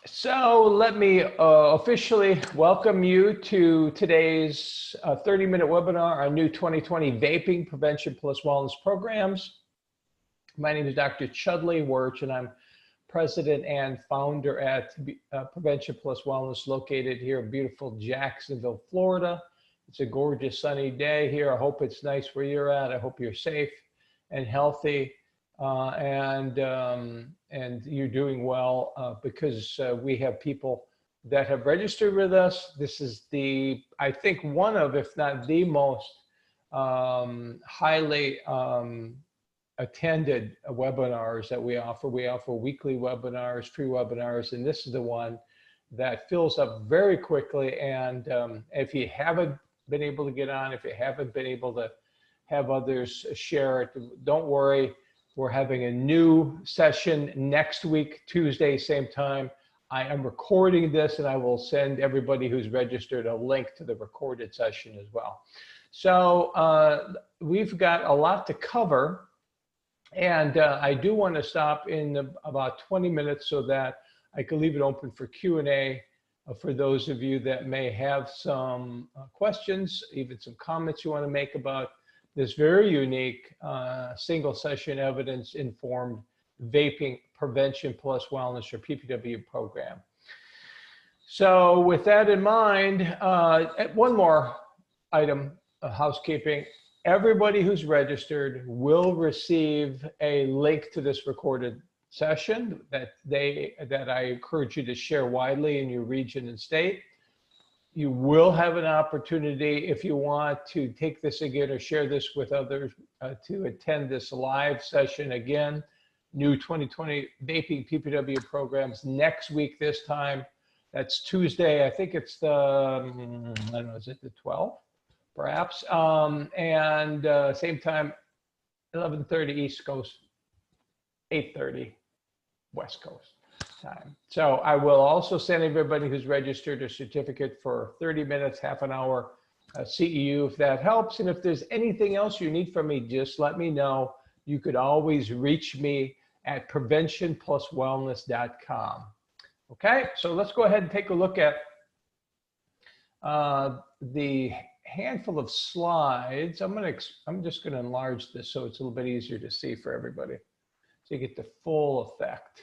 So let me officially welcome you to today's 30-minute webinar on new 2020 Vaping Prevention Plus Wellness programs. My name is Dr. Chudley Wirch, and I'm president and founder at Prevention Plus Wellness, located here in beautiful Jacksonville, Florida. It's a gorgeous sunny day here. I hope it's nice where you're at. I hope you're safe and healthy. And you're doing well because we have people that have registered with us. This is I think one of, if not the most highly attended webinars that we offer. We offer weekly webinars, free webinars, and this is the one that fills up very quickly. And if you haven't been able to get on, if you haven't been able to have others share it, don't worry. We're having a new session next week, Tuesday, same time. I am recording this, and I will send everybody who's registered a link to the recorded session as well. So we've got a lot to cover, and I do want to stop in about 20 minutes so that I can leave it open for Q&A for those of you that may have some questions, even some comments you want to make about this very unique single session evidence informed Vaping Prevention Plus Wellness, or PPW program. So with that in mind, one more item of housekeeping. Everybody who's registered will receive a link to this recorded session that I encourage you to share widely in your region and state. You will have an opportunity, if you want, to take this again or share this with others, to attend this live session again. New 2020 Vaping PPW programs next week this time. That's Tuesday. I think it's the, I don't know, is it the 12th? Perhaps. And same time, 11:30 East Coast, 8:30 West Coast time. So I will also send everybody who's registered a certificate for 30 minutes, half an hour CEU, if that helps. And if there's anything else you need from me, just let me know. You could always reach me at preventionpluswellness.com. Okay, so let's go ahead and take a look at the handful of slides. I'm just going to enlarge this so it's a little bit easier to see for everybody, so you get the full effect.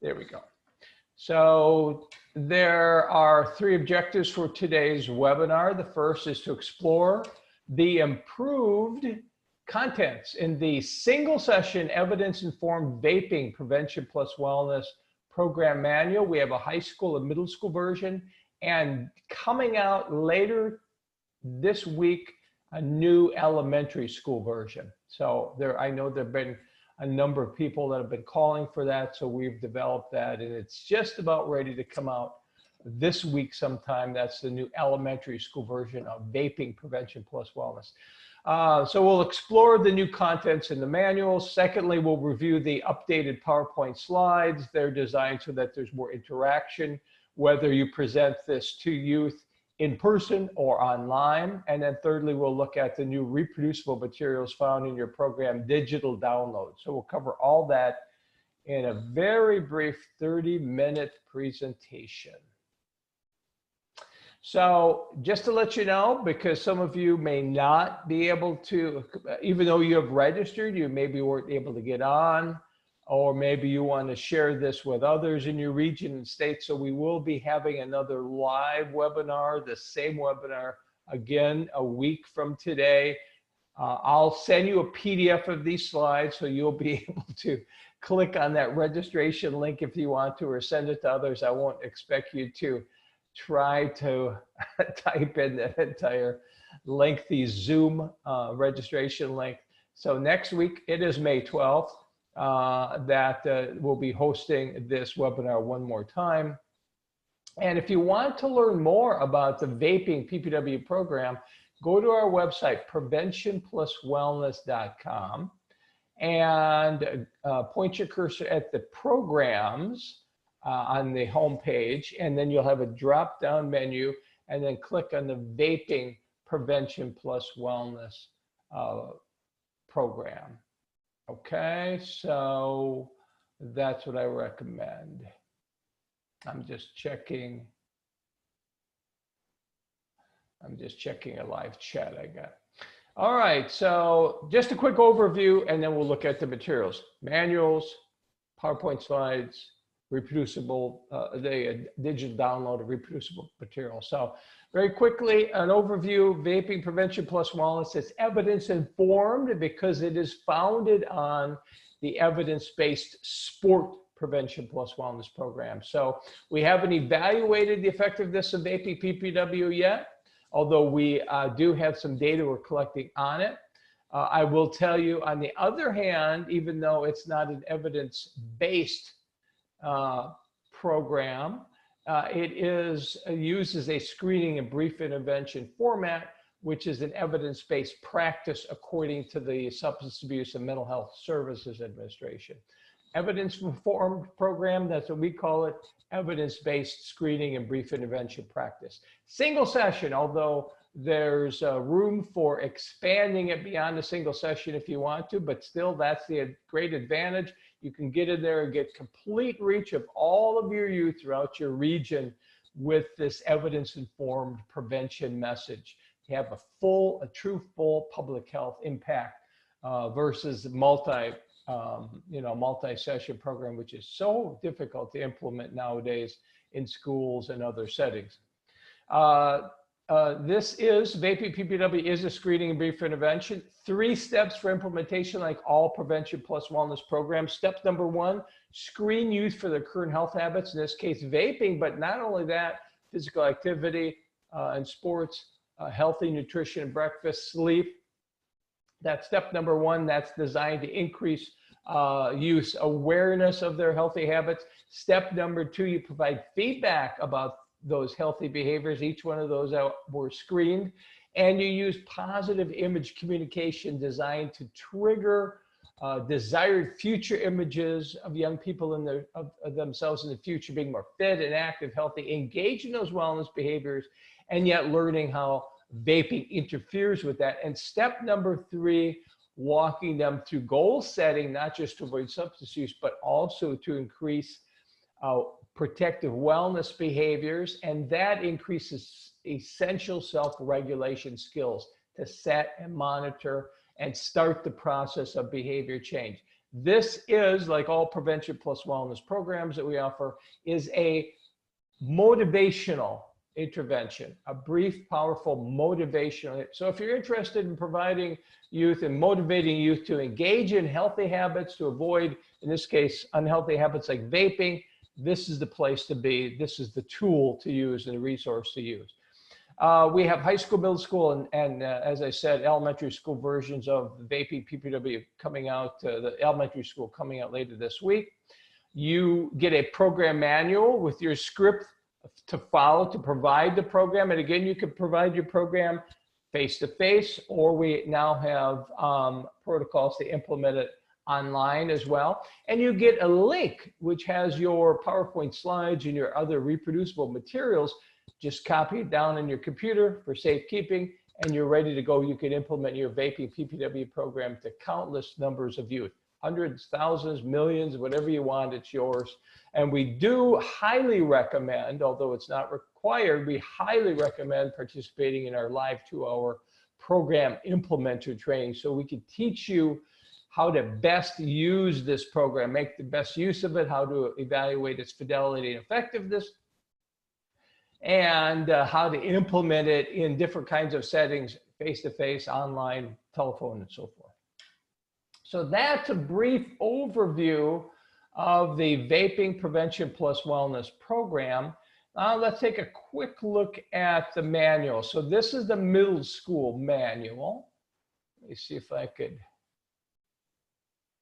There we go. So there are 3 objectives for today's webinar. The first is to explore the improved contents in the single session evidence-informed Vaping Prevention Plus Wellness program manual. We have a high school and middle school version, and coming out later this week, a new elementary school version. So I know there have been a number of people that have been calling for that, so we've developed that, and it's just about ready to come out this week sometime. That's the new elementary school version of Vaping Prevention Plus Wellness. So we'll explore the new contents in the manual. Secondly, we'll review the updated PowerPoint slides. They're designed so that there's more interaction, whether you present this to youth in person or online. And then thirdly, we'll look at the new reproducible materials found in your program digital download. So we'll cover all that in a very brief 30-minute presentation. So just to let you know, because some of you may not be able to, even though you have registered, you maybe weren't able to get on, or maybe you want to share this with others in your region and state. So we will be having another live webinar, the same webinar, again, a week from today. I'll send you a PDF of these slides, so you'll be able to click on that registration link if you want to, or send it to others. I won't expect you to try to type in the entire lengthy Zoom registration link. So next week, it is May 12th. That we'll be hosting this webinar one more time. And if you want to learn more about the Vaping PPW program, go to our website, preventionpluswellness.com, and point your cursor at the programs on the home page, and then you'll have a drop-down menu, and then click on the Vaping Prevention Plus Wellness program. Okay, so that's what I recommend. I'm just checking a live chat I got. All right, so just a quick overview, and then we'll look at the materials. Manuals, PowerPoint slides, reproducible, the digital download of reproducible material. So very quickly, an overview, Vaping Prevention Plus Wellness. It's evidence-informed because it is founded on the evidence-based Sport Prevention Plus Wellness program. So we haven't evaluated the effectiveness of vaping PPW yet, although we do have some data we're collecting on it. I will tell you, on the other hand, even though it's not an evidence-based program, it uses a screening and brief intervention format, which is an evidence-based practice according to the Substance Abuse and Mental Health Services Administration. Evidence-informed program, that's what we call it, evidence-based screening and brief intervention practice. Single session, although there's room for expanding it beyond a single session if you want to, but still that's the great advantage. You can get in there and get complete reach of all of your youth throughout your region with this evidence-informed prevention message. You have a true full public health impact versus multi-session program, which is so difficult to implement nowadays in schools and other settings. This is, Vaping PPW is a screening and brief intervention. 3 steps for implementation, like all Prevention Plus Wellness programs. Step number 1, screen youth for their current health habits, in this case, vaping, but not only that, physical activity and sports, healthy nutrition, breakfast, sleep. That's step number 1. That's designed to increase youth's awareness of their healthy habits. Step number 2, you provide feedback about those healthy behaviors. Each one of those were screened, and you use positive image communication designed to trigger desired future images of young people in of themselves in the future being more fit and active, healthy, engaged in those wellness behaviors, and yet learning how vaping interferes with that. And step number 3, walking them through goal setting, not just to avoid substance use, but also to increase protective wellness behaviors, and that increases essential self-regulation skills to set and monitor and start the process of behavior change. This is, like all Prevention Plus Wellness programs that we offer, is a motivational intervention, a brief, powerful, motivational. So if you're interested in providing youth and motivating youth to engage in healthy habits, to avoid, in this case, unhealthy habits like vaping, this is the place to be. This is the tool to use and the resource to use. We have high school, middle school, and as I said, elementary school versions of Vaping PPW coming out, the elementary school coming out later this week. You get a program manual with your script to follow to provide the program. And again, you can provide your program face-to-face, or we now have protocols to implement it online as well. And you get a link which has your PowerPoint slides and your other reproducible materials. Just copy it down in your computer for safekeeping, and you're ready to go. You can implement your Vaping PPW program to countless numbers of youth, hundreds, thousands, millions, whatever you want, it's yours. And we do highly recommend, although it's not required, we highly recommend participating in our live 2-hour program implementer training, so we can teach you how to best use this program, make the best use of it, how to evaluate its fidelity and effectiveness, and how to implement it in different kinds of settings, face-to-face, online, telephone, and so forth. So that's a brief overview of the Vaping Prevention Plus Wellness program. Let's take a quick look at the manual. So this is the middle school manual. Let me see if I could,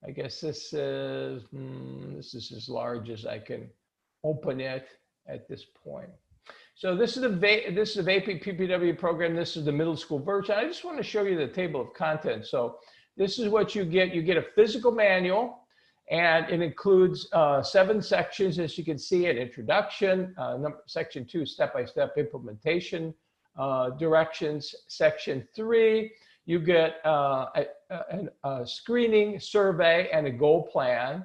I guess this is as large as I can open it at this point. So this is a Vaping PPW program. This is the middle school version. I just want to show you the table of contents. So this is what you get. You get a physical manual, and it includes 7 sections, as you can see: an introduction, section 2, step-by-step implementation directions. Section 3, you get a screening survey and a goal plan.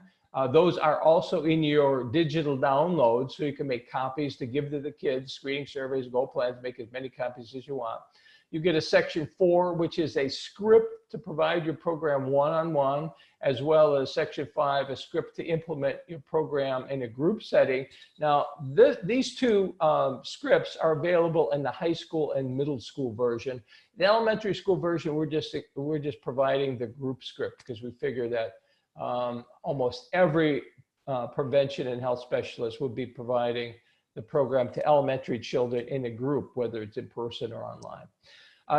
Those are also in your digital download, so you can make copies to give to the kids, screening surveys, goal plans, make as many copies as you want. You get a section 4, which is a script to provide your program one-on-one, as well as section 5, a script to implement your program in a group setting. Now, these two scripts are available in the high school and middle school version. The elementary school version, we're just providing the group script, because we figure that almost every prevention and health specialist will be providing the program to elementary children in a group, whether it's in person or online.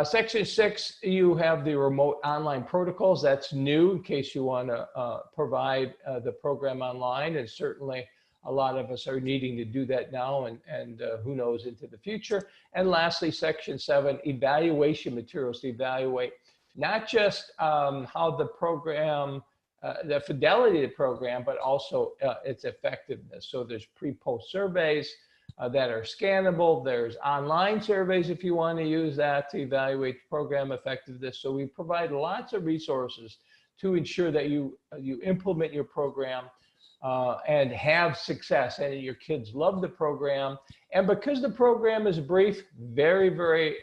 Section 6, you have the remote online protocols. That's new in case you want to provide the program online, and certainly a lot of us are needing to do that now, and who knows into the future. And lastly, section 7, evaluation materials to evaluate not just how the program, the fidelity of the program, but also its effectiveness. So there's pre-post surveys that are scannable. There's online surveys if you want to use that to evaluate program effectiveness. So we provide lots of resources to ensure that you implement your program and have success, and your kids love the program. And because the program is brief, very, very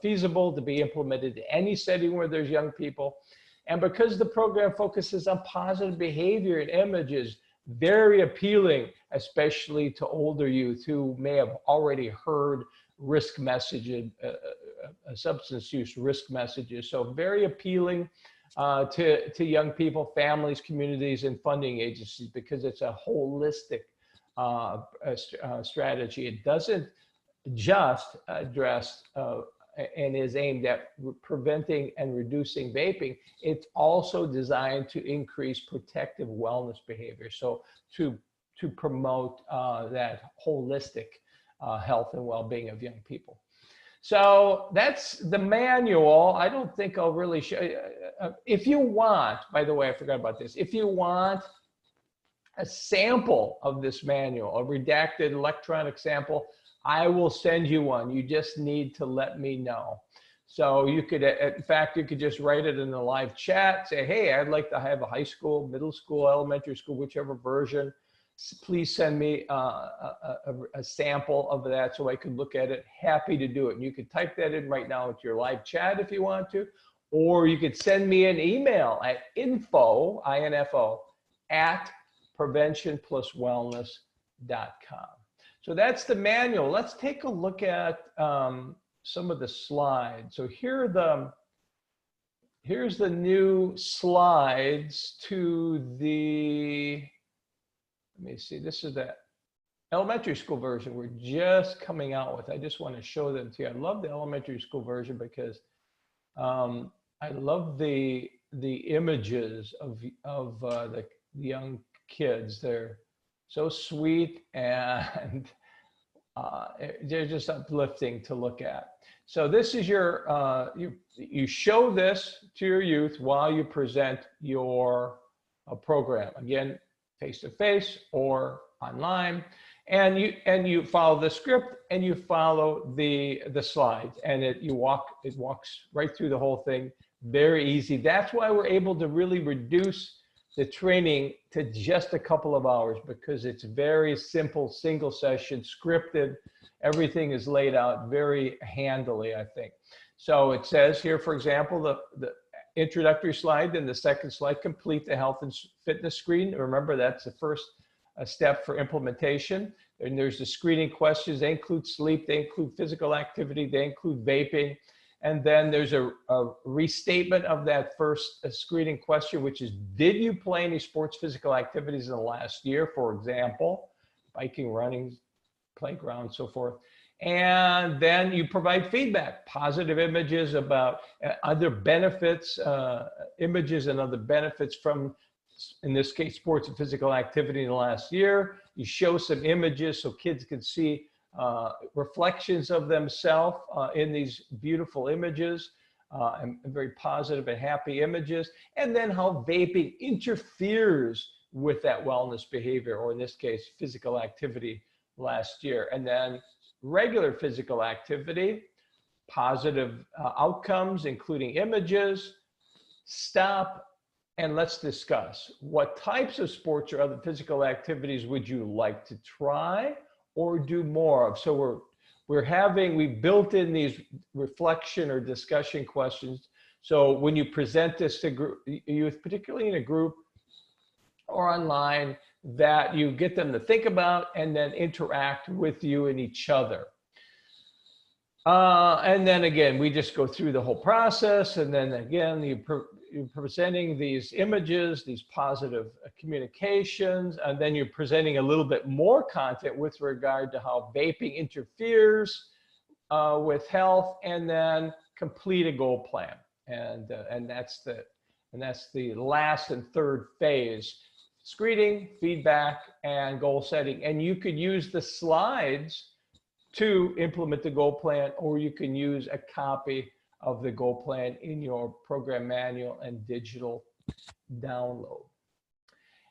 feasible to be implemented in any setting where there's young people. And because the program focuses on positive behavior and images, very appealing, especially to older youth who may have already heard risk messages, substance use risk messages. So very appealing to young people, families, communities, and funding agencies, because it's a holistic strategy. It doesn't just address and is aimed at preventing and reducing vaping. It's also designed to increase protective wellness behavior. So to promote that holistic health and well-being of young people. So that's the manual. I don't think I'll really show you. If you want, by the way, I forgot about this. If you want a sample of this manual, a redacted electronic sample, I will send you one. You just need to let me know. So you could, in fact, you could just write it in the live chat, say, hey, I'd like to have a high school, middle school, elementary school, whichever version. Please send me a sample of that so I can look at it. Happy to do it. And you can type that in right now into your live chat if you want to, or you could send me an email at info, at preventionpluswellness.com. So that's the manual. Let's take a look at some of the slides. So here's the new slides to the, let me see, this is the elementary school version we're just coming out with. I just want to show them to you. I love the elementary school version because I love the images of the young kids. They're so sweet, and they're just uplifting to look at. So this is your, you show this to your youth while you present your program. Again, face-to-face or online. And you follow the script and you follow the slides, and it walks right through the whole thing. Very easy. That's why we're able to really reduce the training to just a couple of hours, because it's very simple, single session, scripted. Everything is laid out very handily, I think. So it says here, for example, the introductory slide, then the second slide, complete the health and fitness screen. Remember, that's the first step for implementation. And there's the screening questions. They include sleep, they include physical activity, they include vaping. And then there's a restatement of that first screening question, which is, did you play any sports physical activities in the last year? For example, biking, running, playground, so forth. And then you provide feedback, positive images about other benefits, images and other benefits from, in this case, sports and physical activity in the last year. You show some images so kids can see reflections of themselves in these beautiful images, and very positive and happy images, and then how vaping interferes with that wellness behavior, or in this case, physical activity last year. And then regular physical activity, positive outcomes, including images, stop, and let's discuss what types of sports or other physical activities would you like to try or do more of. So we built in these reflection or discussion questions. So when you present this to youth, particularly in a group or online, that you get them to think about and then interact with you and each other. And then again, we just go through the whole process. And then again, you're presenting these images, these positive communications, and then you're presenting a little bit more content with regard to how vaping interferes with health, and then complete a goal plan. And that's the last and third phase: screening, feedback, and goal setting. And you could use the slides to implement the goal plan, or you can use a copy of the goal plan in your program manual and digital download.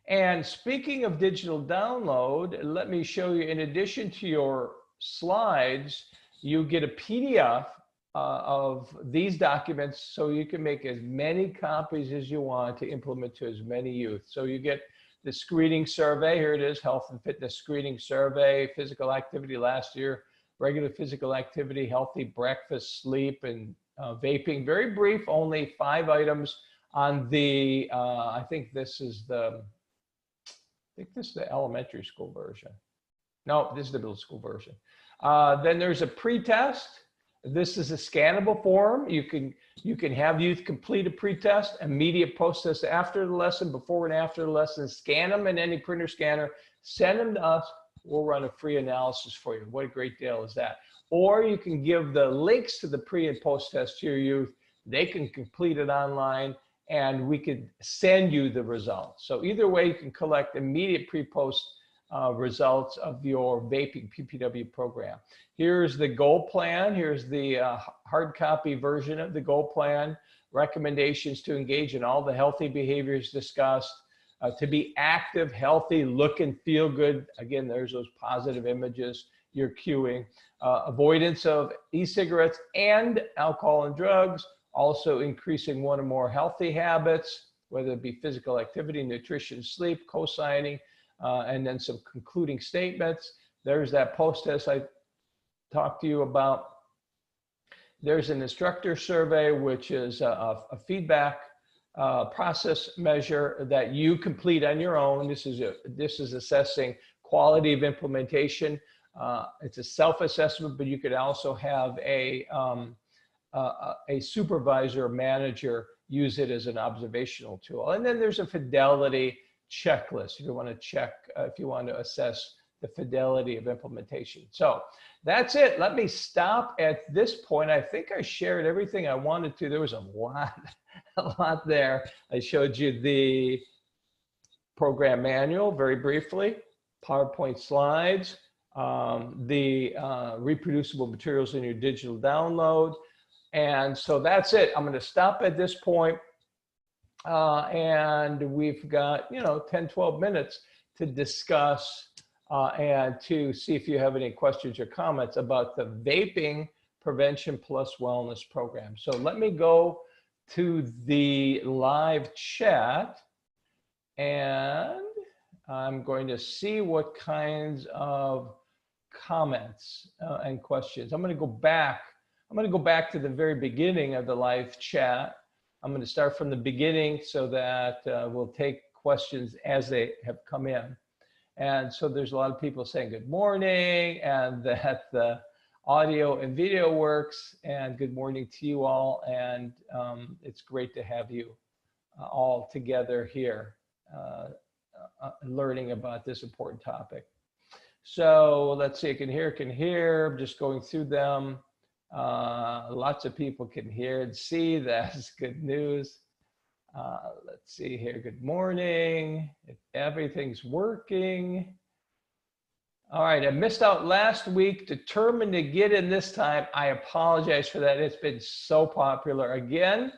And speaking of digital download, let me show you, in addition to your slides, you get a PDF of these documents, so you can make as many copies as you want to implement to as many youth. So you get the screening survey. Here it is: health and fitness screening survey, physical activity last year, regular physical activity, healthy breakfast, sleep, and vaping. Very brief, only 5 items on the, I think this is the elementary school version. No, this is the middle school version. Then there's a pre-test. This is a scannable form. You can have youth complete a pre-test, immediate post-test after the lesson, before and after the lesson. Scan them in any printer scanner, send them to us. We'll run a free analysis for you. What a great deal is that? Or you can give the links to the pre and post-test to your youth. They can complete it online, and we could send you the results. So either way, you can collect immediate pre-post results of your vaping PPW program. Here's the goal plan. Here's the hard copy version of the goal plan. Recommendations to engage in all the healthy behaviors discussed. To be active, healthy, look and feel good. Again, there's those positive images you're cueing. Avoidance of e-cigarettes and alcohol and drugs. Also increasing one or more healthy habits, whether it be physical activity, nutrition, sleep, co-signing, and then some concluding statements. There's that post-test I talked to you about. There's an instructor survey, which is a feedback process measure that you complete on your own. This is assessing quality of implementation. It's a self-assessment, but you could also have a supervisor or manager use it as an observational tool. And then there's a fidelity checklist if you want to check, if you want to assess the fidelity of implementation. So that's it. Let me stop at this point. I think I shared everything I wanted to. There was a lot there. I showed you the program manual very briefly, PowerPoint slides, the reproducible materials in your digital download. And so that's it. I'm going to stop at this point. And we've got, 10, 12 minutes to discuss and to see if you have any questions or comments about the Vaping Prevention Plus Wellness program. So let me go to the live chat, and I'm going to see what kinds of comments and questions. I'm going to go back to the very beginning of the live chat. I'm going to start from the beginning so that we'll take questions as they have come in. And so there's a lot of people saying good morning, and that the audio and video works, and good morning to you all. And it's great to have you all together here learning about this important topic. So let's see, I can hear, I'm just going through them. Lots of people can hear and see. That's good news. Let's see here. Good morning. If everything's working. All right. I missed out last week. Determined to get in this time. I apologize for that. It's been so popular. Again,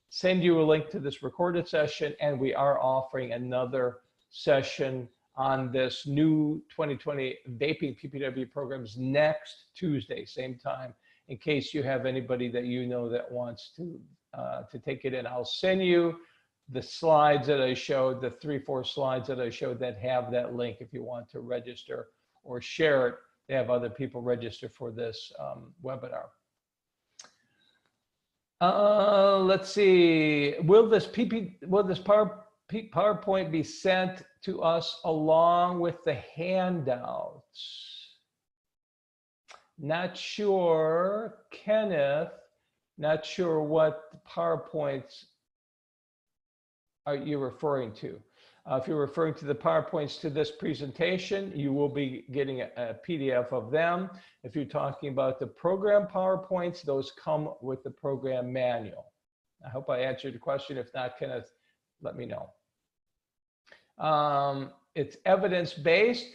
send you a link to this recorded session, and we are offering another session on this new 2020 Vaping PPW programs next Tuesday, same time, in case you have anybody that you know that wants to take it in. I'll send you the slides that I showed, the 3-4 slides that I showed that have that link if you want to register or share it. They have other people register for this webinar. Let's see. Will this PowerPoint be sent to us along with the handouts? Not sure, Kenneth. Not sure what PowerPoints are you referring to. If you're referring to the PowerPoints to this presentation, you will be getting a PDF of them. If you're talking about the program PowerPoints, those come with the program manual. I hope I answered the question. If not, Kenneth, let me know. It's evidence-based.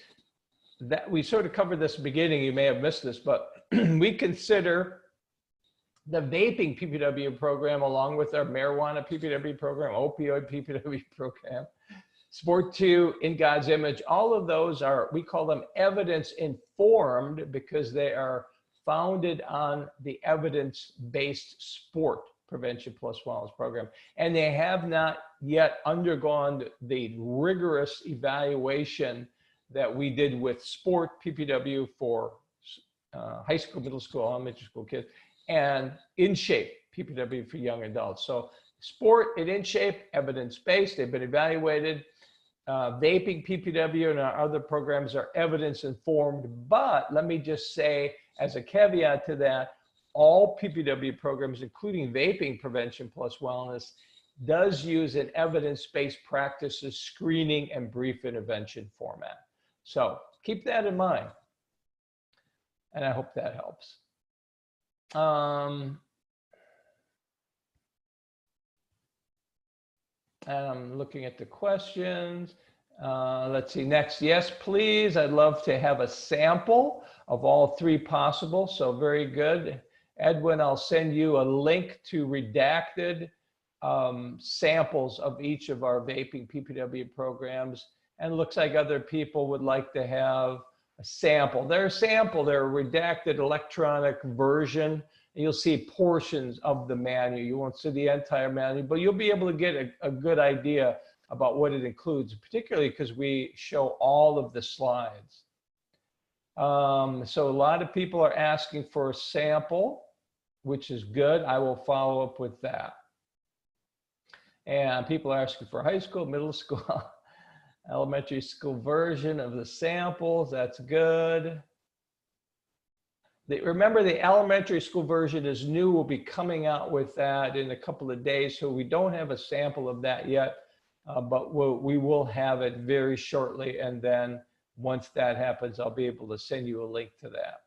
That we sort of covered this at the beginning. You may have missed this, but we consider the vaping PPW program along with our marijuana PPW program, opioid PPW program, Sport 2, In God's Image. All of those are, we call them evidence-informed because they are founded on the evidence-based Sport Prevention Plus Wellness program. And they have not yet undergone the rigorous evaluation that we did with Sport PPW for high school, middle school, elementary school kids, and In Shape PPW for young adults. So Sport and In Shape, evidence-based, they've been evaluated. Vaping PPW and our other programs are evidence-informed, but let me just say, as a caveat to that, all PPW programs, including Vaping Prevention Plus Wellness, does use an evidence-based practices screening and brief intervention format. So keep that in mind, and I hope that helps. And I'm looking at the questions. Let's see, next, yes, please. I'd love to have a sample of all 3 possible, so very good. Edwin, I'll send you a link to redacted samples of each of our vaping PPW programs. And it looks like other people would like to have a sample. Their sample, their redacted electronic version. You'll see portions of the manual. You won't see the entire manual, but you'll be able to get a good idea about what it includes, particularly because we show all of the slides. So a lot of people are asking for a sample, which is good. I will follow up with that. And people are asking for high school, middle school, elementary school version of the samples. That's good. Remember, the elementary school version is new. We'll be coming out with that in a couple of days. So we don't have a sample of that yet, but we will have it very shortly. And then once that happens, I'll be able to send you a link to that.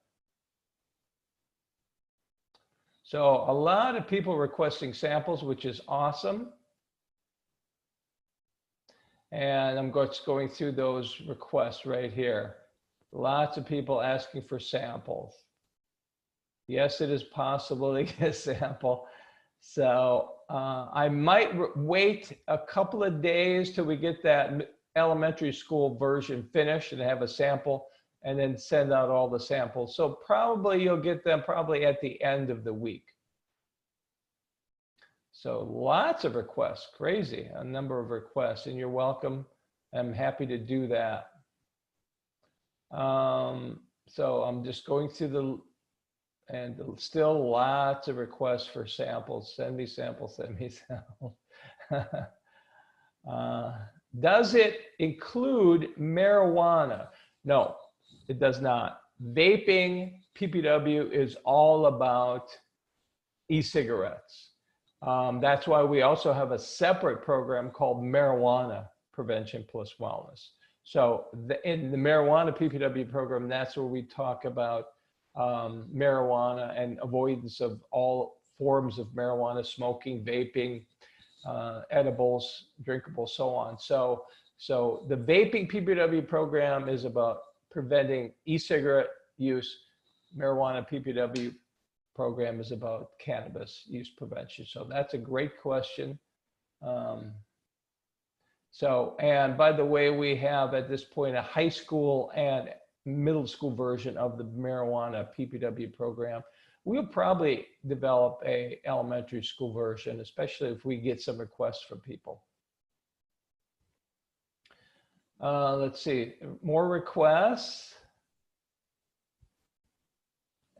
So a lot of people requesting samples, which is awesome. And I'm just going through those requests right here. Lots of people asking for samples. Yes, it is possible to get a sample. So I might wait a couple of days till we get that elementary school version finished and have a sample, and then send out all the samples. So probably you'll get them probably at the end of the week. So lots of requests, crazy, a number of requests, and you're welcome. I'm happy to do that. So I'm just going through and still lots of requests for samples. Send me samples, send me samples. Does it include marijuana? No, it does not. Vaping PPW is all about e-cigarettes. That's why we also have a separate program called Marijuana Prevention Plus Wellness. So in the marijuana PPW program, that's where we talk about marijuana and avoidance of all forms of marijuana, smoking, vaping, edibles, drinkables, so on. So the vaping PPW program is about preventing e-cigarette use. Marijuana PPW program is about cannabis use prevention. So that's a great question. And by the way, we have at this point a high school and middle school version of the marijuana PPW program. We'll probably develop a elementary school version, especially if we get some requests from people. Let's see, more requests.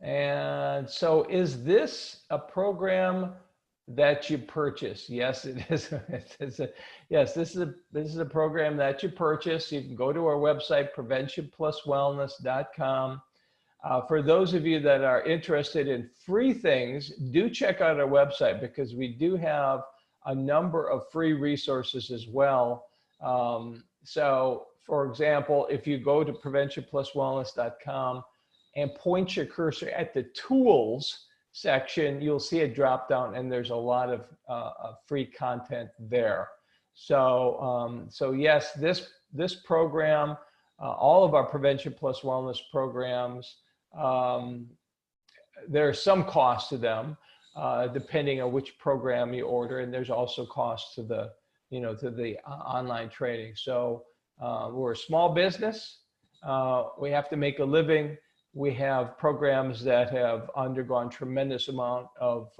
And so is this a program that you purchase? Yes, it is. Yes, this is a program that you purchase. You can go to our website, preventionpluswellness.com. For those of you that are interested in free things, do check out our website because we do have a number of free resources as well. So for example, if you go to preventionpluswellness.com and point your cursor at the tools section, you'll see a drop down and there's a lot of free content there. So, so yes, this program, all of our Prevention Plus Wellness programs, there's some cost to them, depending on which program you order, and there's also cost to the, to the online training. So we're a small business. We have to make a living. We have programs that have undergone tremendous amount of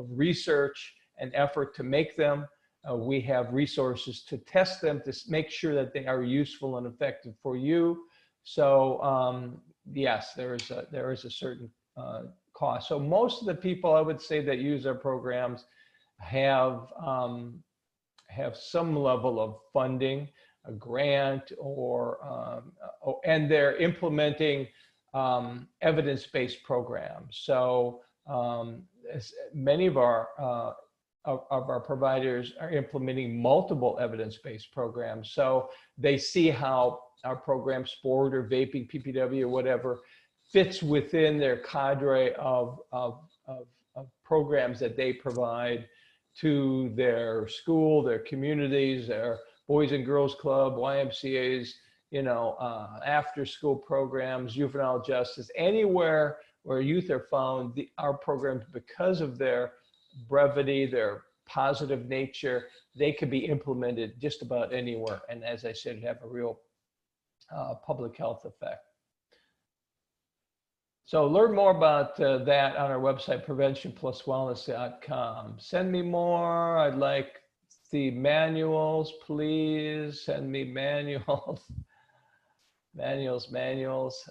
research and effort to make them. We have resources to test them to make sure that they are useful and effective for you. So yes, there is a certain cost. So most of the people I would say that use our programs have some level of funding, a grant, or and they're implementing evidence-based programs. So many of our providers are implementing multiple evidence-based programs. So they see how our program, sport or vaping, PPW or whatever, fits within their cadre of programs that they provide to their school, their communities, their Boys and Girls Club, YMCAs, after school programs, juvenile justice, anywhere where youth are found, our programs, because of their brevity, their positive nature, they could be implemented just about anywhere. And as I said, have a real public health effect. So learn more about that on our website, preventionpluswellness.com. Send me more. I'd like the manuals, please. Send me manuals. manuals.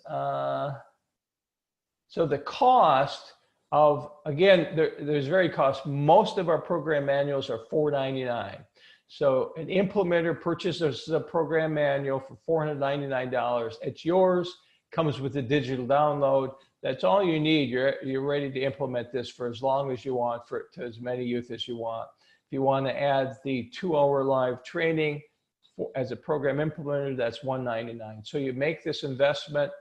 So the cost of, again, there's very cost. Most of our program manuals are $4.99. So an implementer purchases a program manual for $499. It's yours, comes with a digital download. That's all you need. You're ready to implement this for as long as you want, to as many youth as you want. If you want to add the 2-hour live training as a program implementer, that's $199. So you make this investment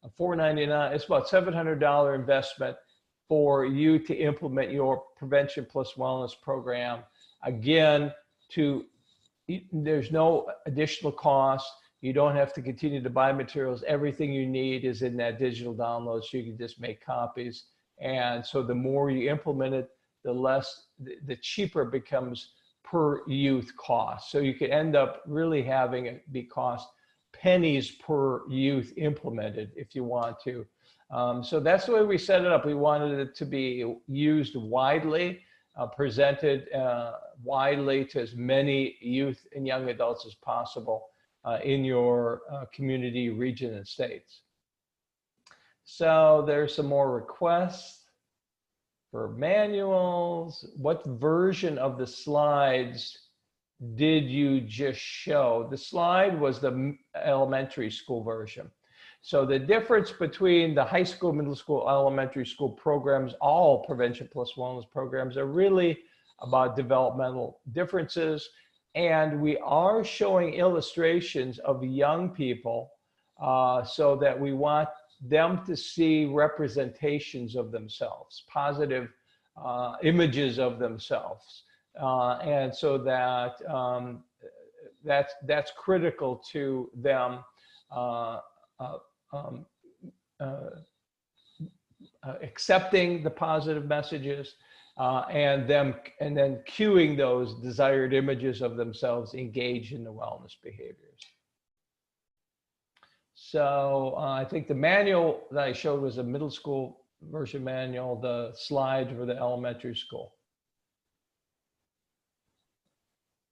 of $499. It's about $700 investment for you to implement your Prevention Plus Wellness program. Again, there's no additional cost. You don't have to continue to buy materials. Everything you need is in that digital download, so you can just make copies. And so the more you implement it, the cheaper it becomes per youth cost. So you could end up really having it be cost pennies per youth implemented if you want to. So that's the way we set it up. We wanted it to be used widely, presented widely to as many youth and young adults as possible in your community, region, and states. So there's some more requests for manuals. What version of the slides did you just show? The slide was the elementary school version. So the difference between the high school, middle school, elementary school programs, all Prevention Plus Wellness programs, are really about developmental differences. And we are showing illustrations of young people so that we want them to see representations of themselves, positive images of themselves. And so that that's critical to them accepting the positive messages and then cueing those desired images of themselves engaged in the wellness behaviors. So I think the manual that I showed was a middle school version manual. The slides were the elementary school.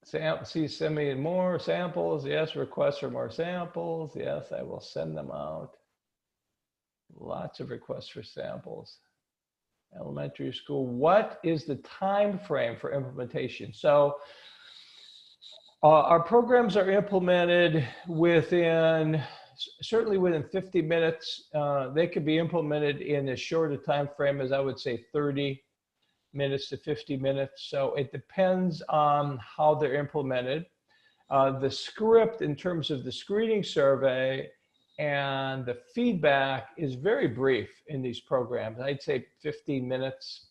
Send me more samples. Yes, requests for more samples. Yes, I will send them out. Lots of requests for samples. Elementary school, what is the time frame for implementation? So our programs are implemented certainly within 50 minutes. They could be implemented in as short a time frame as, I would say, 30 minutes to 50 minutes. So it depends on how they're implemented. The script in terms of the screening survey and the feedback is very brief in these programs. I'd say 15 minutes,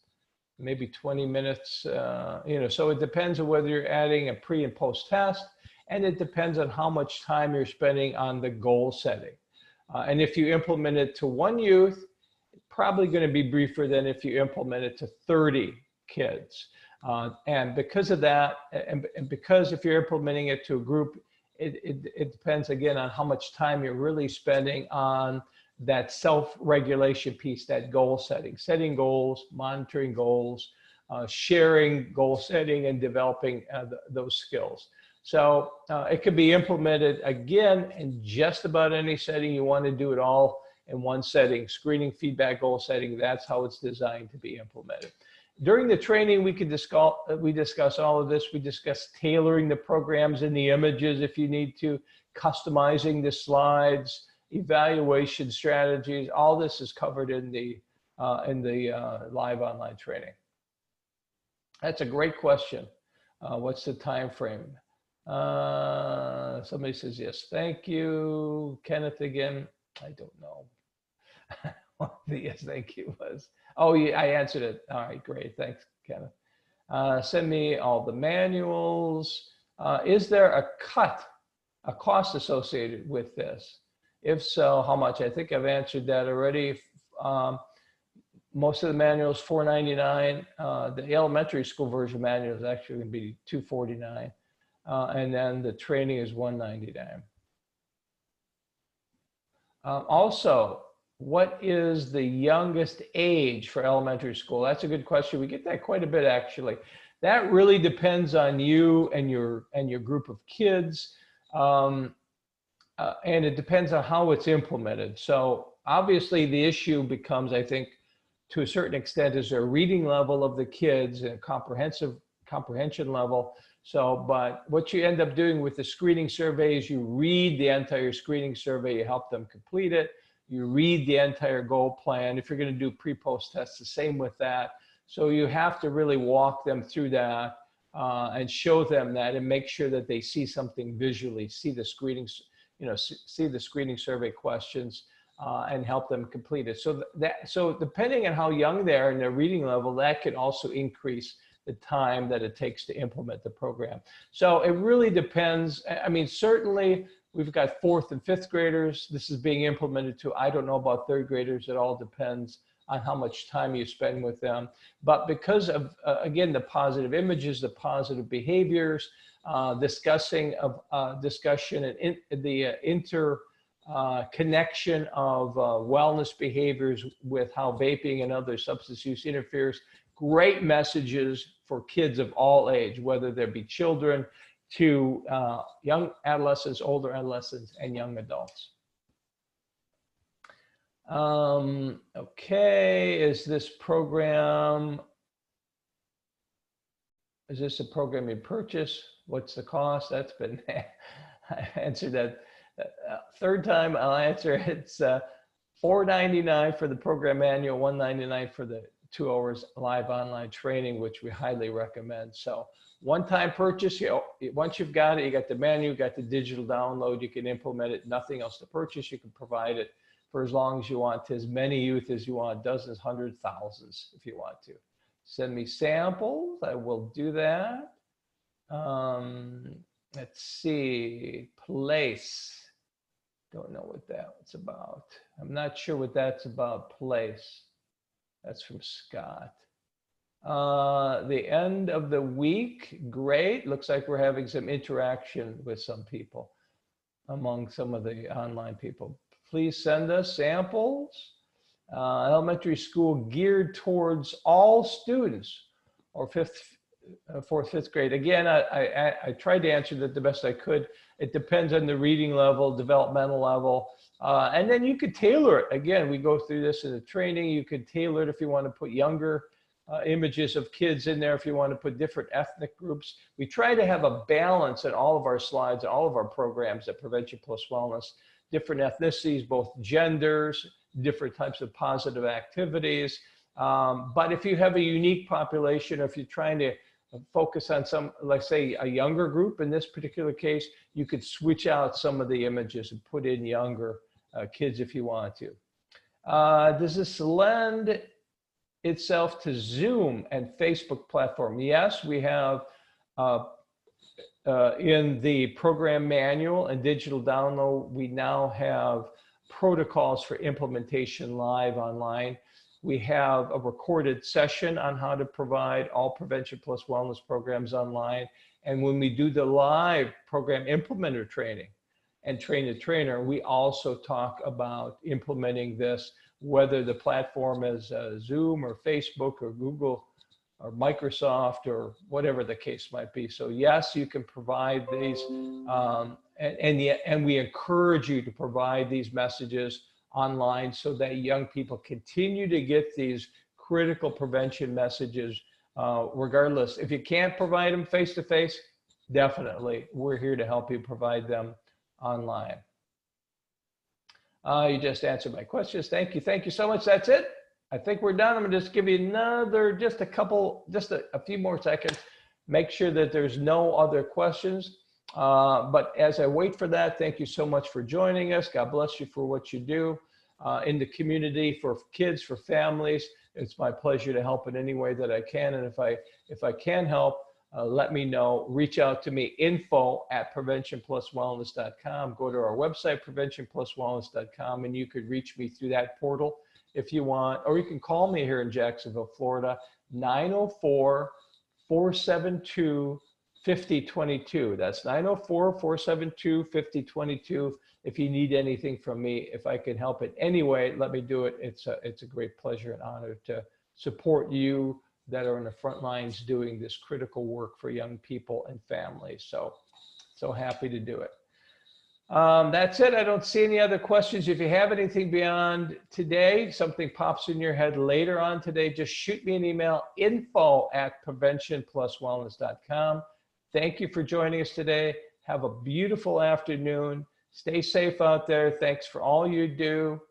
maybe 20 minutes, so it depends on whether you're adding a pre and post test, and it depends on how much time you're spending on the goal setting. And if you implement it to one youth, it's probably going to be briefer than if you implement it to 30 kids. And because of that, and because if you're implementing it to a group, it depends again on how much time you're really spending on that self-regulation piece, that goal setting goals, monitoring goals, sharing goal setting, and developing those skills. So it could be implemented again in just about any setting. You want to do it all in one setting. Screening, feedback, goal setting, that's how it's designed to be implemented. During the training, we discuss all of this. We discuss tailoring the programs and the images if you need to, customizing the slides, evaluation strategies. All this is covered in the live online training. That's a great question. What's the time frame? Somebody says yes. Thank you, Kenneth. Again, I don't know. Yes, thank you was. Oh, yeah, I answered it. All right, great. Thanks, Kenneth. Send me all the manuals. Is there a cost associated with this? If so, how much? I think I've answered that already. Most of the manuals $4.99. The elementary school version manual is actually going to be $2.49, and then the training is $1.99. Also, what is the youngest age for elementary school? That's a good question. We get that quite a bit, actually. That really depends on you and your group of kids, and it depends on how it's implemented. So obviously, the issue becomes, I think, to a certain extent, is there a reading level of the kids and comprehension level. So, but what you end up doing with the screening survey is you read the entire screening survey, you help them complete it. You read the entire goal plan. If you're going to do pre-post tests, the same with that. So you have to really walk them through that and show them that, and make sure that they see something visually, see the screening, see the screening survey questions, and help them complete it. So depending on how young they are in their reading level, that can also increase the time that it takes to implement the program. So it really depends. I mean, certainly, we've got 4th and 5th graders. This is being implemented to. I don't know about 3rd graders. It all depends on how much time you spend with them. But because of, again, the positive images, the positive behaviors, discussion and the interconnection of wellness behaviors with how vaping and other substance use interferes, great messages for kids of all age, whether there be children, to young adolescents, older adolescents, and young adults. Okay, is this a program you purchase? What's the cost? That's been, I answered that. Third time I'll answer. It's $4.99 for the program manual, $1.99 for the 2 hours live online training, which we highly recommend. So one-time purchase, once you've got it, you got the manual, you got the digital download, you can implement it, nothing else to purchase. You can provide it for as long as you want, to as many youth as you want, dozens, hundreds, thousands, if you want to. Send me samples, I will do that. Let's see, place. Don't know what that's about. I'm not sure what that's about, place. That's from Scott. The end of the week, great. Looks like we're having some interaction with some people, among some of the online people. Please send us samples. Elementary school geared towards all students or fourth, fifth grade. Again, I tried to answer that the best I could. It depends on the reading level, developmental level. And then you could tailor it. Again, we go through this in the training. You could tailor it if you want to put younger images of kids in there, if you want to put different ethnic groups. We try to have a balance in all of our slides, all of our programs at Prevention Plus Wellness, different ethnicities, both genders, different types of positive activities. But if you have a unique population, or if you're trying to focus on some, like say a younger group in this particular case, you could switch out some of the images and put in younger kids if you want to. Does this lend itself to Zoom and Facebook platform? Yes, we have in the program manual and digital download, we now have protocols for implementation live online. We have a recorded session on how to provide all Prevention Plus Wellness programs online. And when we do the live program implementer training and train the trainer, we also talk about implementing this, whether the platform is Zoom or Facebook or Google or Microsoft or whatever the case might be. So yes, you can provide these, and we encourage you to provide these messages online so that young people continue to get these critical prevention messages regardless. If you can't provide them face-to-face, definitely, we're here to help you provide them online. You just answered my questions. Thank you. Thank you so much. That's it. I think we're done. I'm gonna just give you another, just a few more seconds. Make sure that there's no other questions. But as I wait for that, thank you so much for joining us. God bless you for what you do in the community for kids, for families. It's my pleasure to help in any way that I can. And if I can help, let me know. Reach out to me, info@preventionpluswellness.com. Go to our website, preventionpluswellness.com, and you could reach me through that portal if you want, or you can call me here in Jacksonville, Florida, 904-472-5022. That's 904-472-5022. If you need anything from me, if I can help in any way, let me do it. It's a great pleasure and honor to support you that are in the front lines doing this critical work for young people and families. So happy to do it. That's it. I don't see any other questions. If you have anything beyond today, something pops in your head later on today, just shoot me an email, info@preventionpluswellness.com. Thank you for joining us today. Have a beautiful afternoon. Stay safe out there. Thanks for all you do.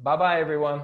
Bye-bye, everyone.